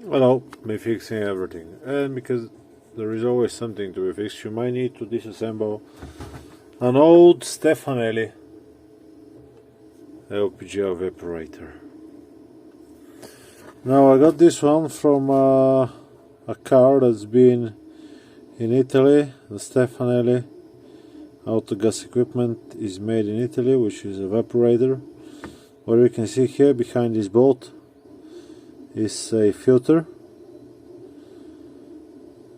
Well, be fixing everything, and because there is always something to be fixed, you might need to disassemble an old Stefanelli LPG evaporator. Now I got this one from a car that's been in Italy. The Stefanelli auto gas equipment is made in Italy, which is a evaporator. What you can see here behind this bolt is a filter.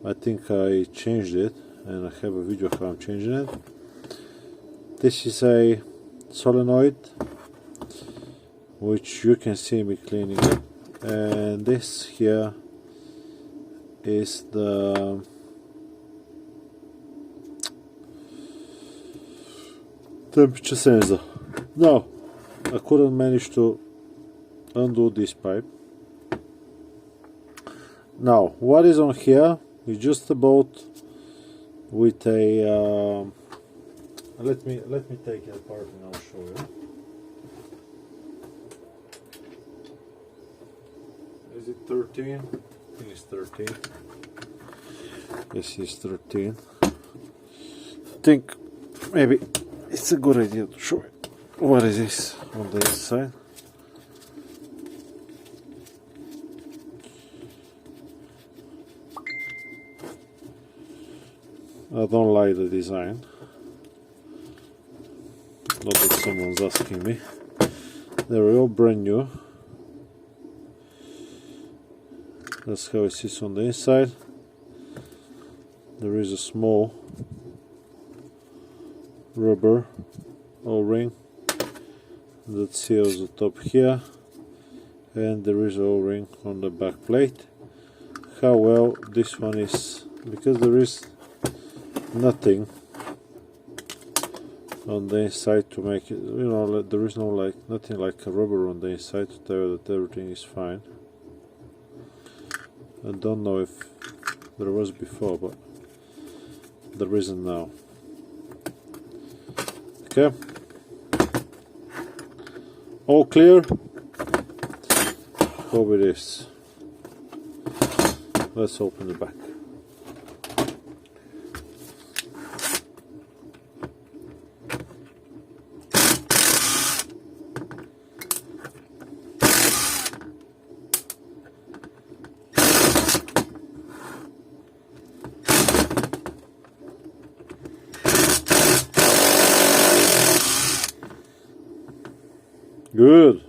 I think I changed it, and I have a video how I'm changing it. This is a solenoid, which you can see me cleaning it, and this here is the temperature sensor. Now, I couldn't manage to undo this pipe. Now, what is on here is just a bolt with a let me take it apart and I'll show you. Is it 13? I think it's 13. Yes, it's 13. I think maybe it's a good idea to show you what is this on the inside. I don't like the design. Not that someone's asking me. They're all brand new. That's how it sits on the inside. There is a small rubber O-ring that seals the top here, and there is an O-ring on the back plate. How well this one is, because there is nothing on the inside to make it, you know, there is no nothing like a rubber on the inside to tell you that everything is fine. I don't know if there was before, but there isn't now. Okay, all clear? Hope it is. Let's open the back. Good.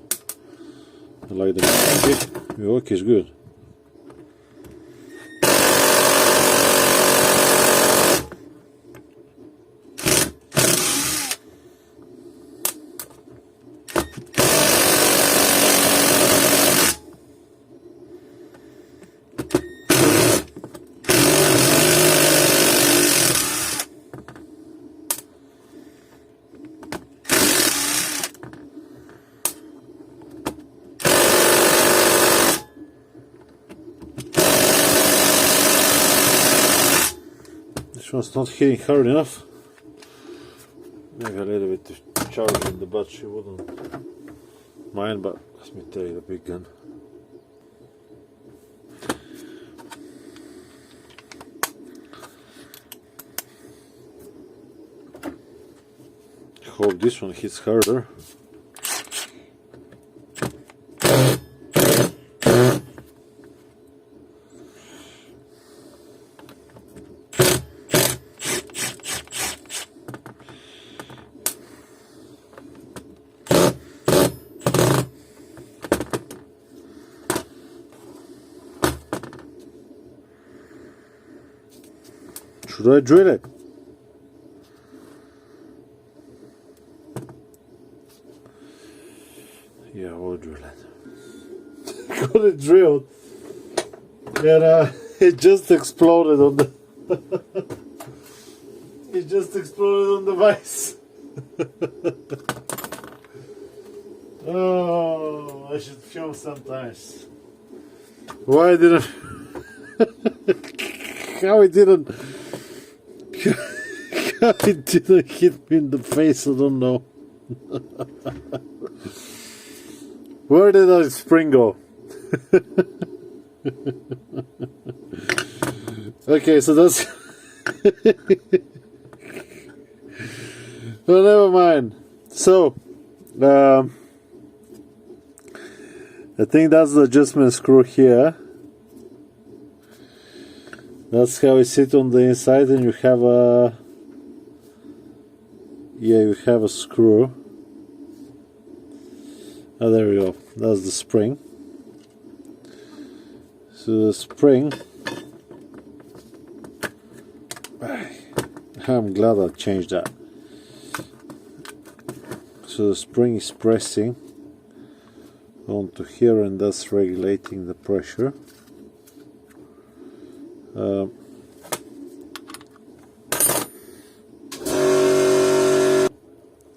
I like the work is good. This one's not hitting hard enough. Maybe a little bit of charge in the battery wouldn't mind, but let me tell you the big gun. I hope this one hits harder. Should I drill it? Yeah, we'll drill it. Got it drilled, and it just exploded on the. It just exploded on the vise. Oh, I should film sometimes. Why didn't? How it didn't? It didn't hit me in the face, I don't know. Where did that spring go? Okay, so that's well, never mind. So I think that's the adjustment screw here. That's how it sits on the inside, and you have a screw. Oh, there we go. That's the spring. So the spring, I'm glad I changed that. So the spring is pressing onto here, and that's regulating the pressure.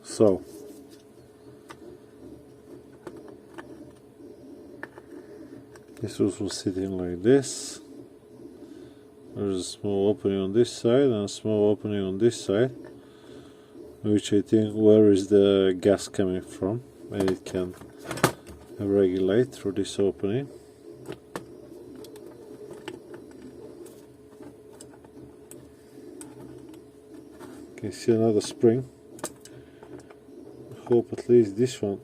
So this was sitting like this. There's a small opening on this side and a small opening on this side, which I think where is the gas coming from, and it can regulate through this opening. You can see another spring. I hope at least this one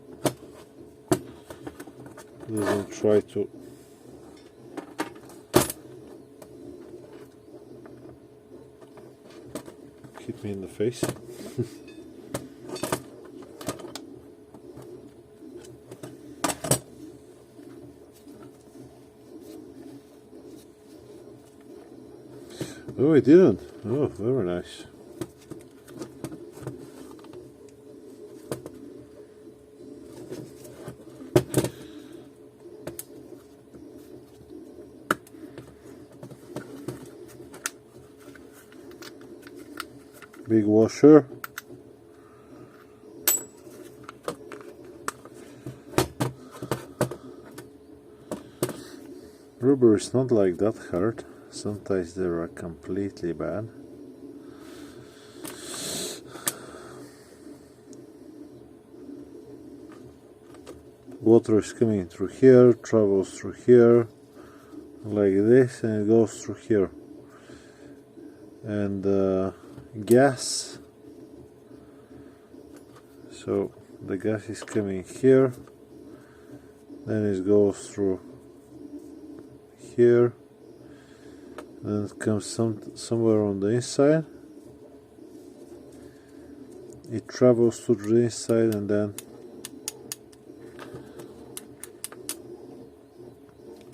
doesn't try to hit me in the face. Oh, it didn't. Oh, very nice. Big washer. Rubber is not like that hard. Sometimes they are completely bad. Water is coming through here, travels through here, like this, and it goes through here. And gas, so the gas is coming here, then it goes through here, then it comes somewhere on the inside, it travels to the inside, and then